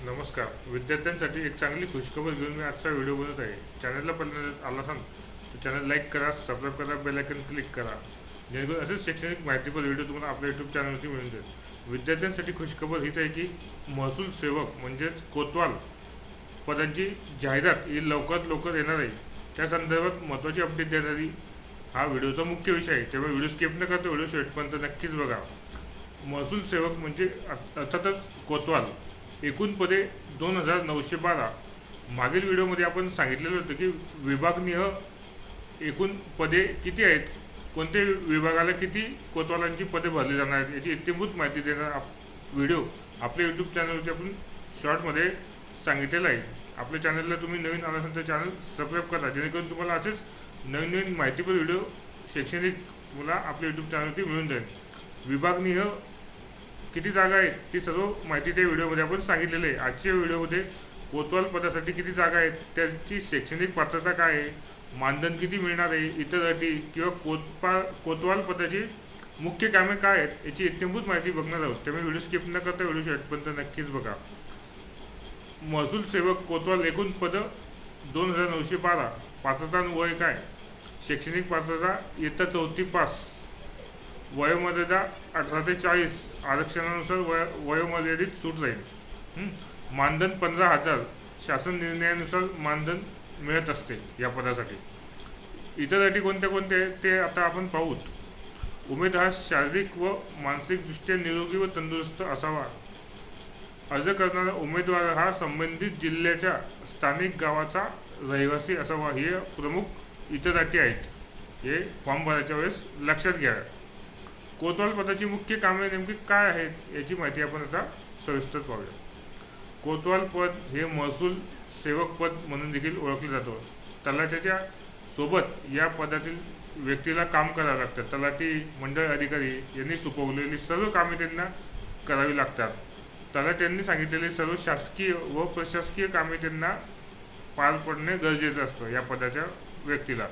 नमस्कार. विद्यार्थ्यांसाठी एक चांगली खुशखबर घेऊन मी आजचा व्हिडिओ बनवत आहे. चॅनलला पहिल्यांदा आला असाल तर चॅनल लाईक करा, सबस्क्राईब करा, बेल आयकॉन क्लिक करा, जेणेकरून असेच शैक्षणिक माहितीपर व्हिडिओ तुम्हाला आपल्या यूट्यूब चॅनलवरती मिळून जाईल. विद्यार्थ्यांसाठी खुशखबर हीच आहे की महसूल सेवक म्हणजेच कोतवाल पदांची जाहिरात ही लवकरात लवकर येणार आहे. त्या संदर्भात महत्त्वाची अपडेट देणारी हा व्हिडिओचा मुख्य विषय आहे. त्यामुळे व्हिडिओ स्किप न करता व्हिडिओ शेवटपर्यंत नक्कीच बघा. महसूल सेवक म्हणजे अर्थातच कोतवाल. एकूण पदे 2912. मागील व्हिडिओमध्ये आपण सांगितलेलं होतं की विभागनिह एकूण पदे किती आहेत, कोणत्या विभागाला किती कोतवालांची पदे भरली जाणार आहेत याची इत्थंभूत माहिती देणारा व्हिडिओ आपल्या यूट्यूब चॅनलवरती आपण शॉर्टमध्ये सांगितलेलं आहे. आपल्या चॅनलला तुम्ही नवीन आला असाल तर चॅनल सबस्क्राईब करा, जेणेकरून तुम्हाला असेच नवीन नवीन माहितीपर व्हिडिओ शैक्षणिक मला आपल्या यूट्यूब चॅनलवरती मिळून जाईल. विभागनिह किती जागा आहेत ती सर्व माहिती त्या व्हिडिओमध्ये आपण सांगितलेली आहे. आजच्या व्हिडिओमध्ये कोतवाल पदासाठी किती जागा आहेत, त्याची शैक्षणिक पात्रता काय आहे, मानधन किती मिळणार आहे, इतर अटी किंवा कोतवाल पदाची मुख्य कामे काय आहेत याची इत्थंभूत माहिती बघणार आहोत. त्यामुळे व्हिडिओ स्किप न करता व्हिडिओ शेवटपर्यंत नक्कीच बघा. महसूल सेवक कोतवाल एकूण पद 2912. पात्रता वय काय? शैक्षणिक पात्रता इयत्ता 4थी पास. वयोमर्यादा 18 ते 40. आरक्षणानुसार वयोमर्यादित सूट जाईल. मानधन 15,000. शासन निर्णयानुसार मानधन मिळत असते या पदासाठी. इतर अटी कोणत्या कोणत्या आहेत ते आता आपण पाहूत. उमेदवार शारीरिक व मानसिकदृष्ट्या निरोगी व तंदुरुस्त असावा. अर्ज करणारा उमेदवार हा संबंधित जिल्ह्याच्या स्थानिक गावाचा रहिवासी असावा. हे प्रमुख इतर अटी आहेत. हे फॉर्म भरायच्या वेळेस लक्षात घ्या. कोतवाल पदाची मुख्य कामे नेमकी काय आहेत याची माहिती आपण आता सविस्तर पाहूया. कोतवाल पद हे महसूल सेवक पद म्हणून देखील ओळखले जातो. तलाठ्याच्या सोबत या पदातील व्यक्तीला काम करावं लागतं. तलाठी, मंडळ अधिकारी यांनी सोपवलेली सर्व कामे त्यांना करावी लागतात. तलाठ्यांनी सांगितलेले सर्व शासकीय व प्रशासकीय कामे त्यांना पार पडणे गरजेचं असतं. या पदाच्या व्यक्तीला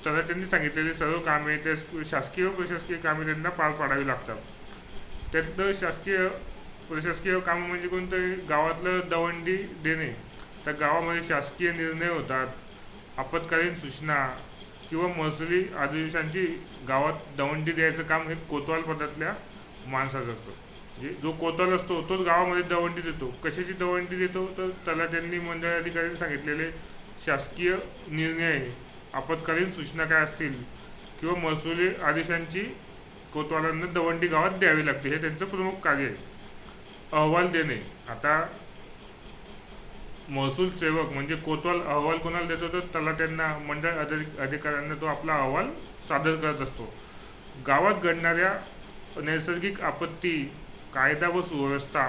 तलाठ्यांनी सांगितलेली सर्व कामे त्या शासकीय व प्रशासकीय कामे त्यांना पार पाडावी लागतात. त्यातलं शासकीय प्रशासकीय काम म्हणजे कोणतं? गावातलं दवंडी देणे. त्या गावामध्ये शासकीय निर्णय होतात. आपत्कालीन सूचना किंवा महसुली आदेशांची गावात दवंडी द्यायचं काम हे कोतवाल पदातल्या माणसाचं असतं. म्हणजे जो कोतवाल असतो तोच गावामध्ये दवंडी देतो. कशाची दवंडी देतो? तर तलाठ्यांनी, मंडळ अधिकाऱ्यांनी सांगितलेले शासकीय निर्णय, आपत्कालीन सूचना काय असतील किंवा महसुली आदेशांची कोतवालांना दवंडी गावात द्यावी लागते. हे त्यांचं प्रमुख कार्य आहे. अहवाल देणे. आता महसूल सेवक म्हणजे कोतवाल अहवाल कोणाला देतो? तर तलाट्यांना, मंडळ अधिकाऱ्यांना तो आपला अहवाल सादर करत असतो. गावात घडणाऱ्या नैसर्गिक आपत्ती, कायदा व सुव्यवस्था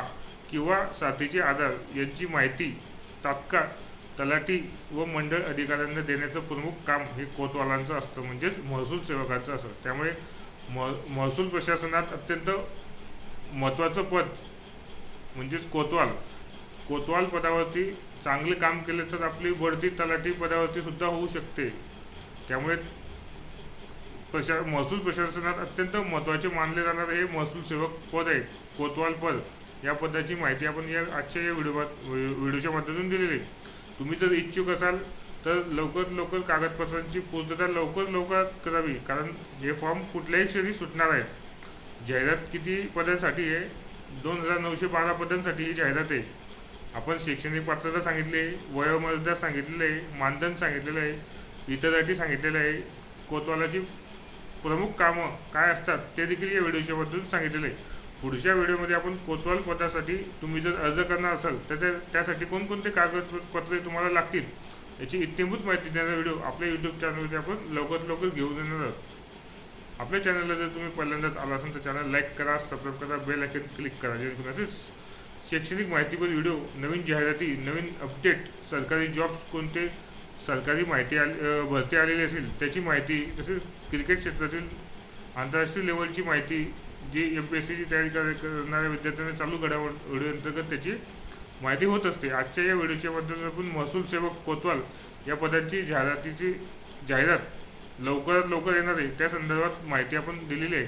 किंवा साथीचे आजार यांची माहिती तात्काळ तलाठी व मंडळ अधिकाऱ्यांना देण्याचं प्रमुख काम हे कोतवालांचं असतं, म्हणजेच महसूल सेवकाचं असतं. त्यामुळे महसूल प्रशासनात अत्यंत महत्त्वाचं पद म्हणजेच कोतवाल. कोतवाल पदावरती चांगले काम केले तर आपली बढती तलाठी पदावरती सुद्धा होऊ शकते. त्यामुळे महसूल प्रशासनात अत्यंत महत्त्वाचे मानले जाणारे हे महसूल सेवक पद आहे, कोतवाल पद. या पदाची माहिती आपण आजच्या या व्हिडिओच्या माध्यमातून दिलेली आहे. तुम्ही जर इच्छुक असाल तर लवकर लवकर कागदपत्रांची पूर्तता लवकर करावी, कारण हे फॉर्म कुठल्याही क्षणी सुटणार आहेत. जाहिरात किती पदांसाठी आहे? 2912 पदांसाठी ही जाहिरात आहे. आपण शैक्षणिक पात्रता सांगितली आहे, वयोमर्यादा सांगितलेलं आहे, मानधन सांगितलेलं आहे, इतर अटी सांगितलेलं आहे. कोतवालाची प्रमुख कामं काय असतात ते देखील या व्हिडिओच्या मधून सांगितलेलं आहे. पुढच्या व्हिडिओमध्ये आपण कोतवाल पदासाठी तुम्ही जर अर्ज करणार असाल तर त्यासाठी कोणकोणते कागदपत्रे तुम्हाला लागतील याची इत्थंभूत माहिती देणारा व्हिडिओ आपल्या यूट्यूब चॅनलवरती आपण लवकर घेऊन येणार आहोत. आपल्या चॅनलला जर तुम्ही पहिल्यांदाच आला असाल तर चॅनल लाईक करा, सबस्क्राईब करा, बेल आयकॉन क्लिक करा, जेणेकरून असेच शैक्षणिक माहितीपर व्हिडिओ, नवीन जाहिराती, नवीन अपडेट, सरकारी जॉब्स, कोणते सरकारी माहिती भरती आलेली असेल त्याची माहिती, तसेच क्रिकेट क्षेत्रातील आंतरराष्ट्रीय लेवलची माहिती जी MPSCची तयारी करणाऱ्या विद्यार्थ्यांना चालू घडामोडी अंतर्गत त्याची माहिती होत असते. आजच्या या व्हिडिओच्या माध्यमातून आपण महसूल सेवक कोतवाल या पदांची जाहिरात लवकरात लवकर येणार आहे त्या संदर्भात माहिती आपण दिलेली आहे.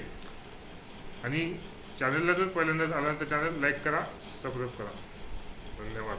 आणि चॅनलला जर पहिल्यांदाच आला तर चॅनल लाईक करा, सबस्क्राईब करा. धन्यवाद.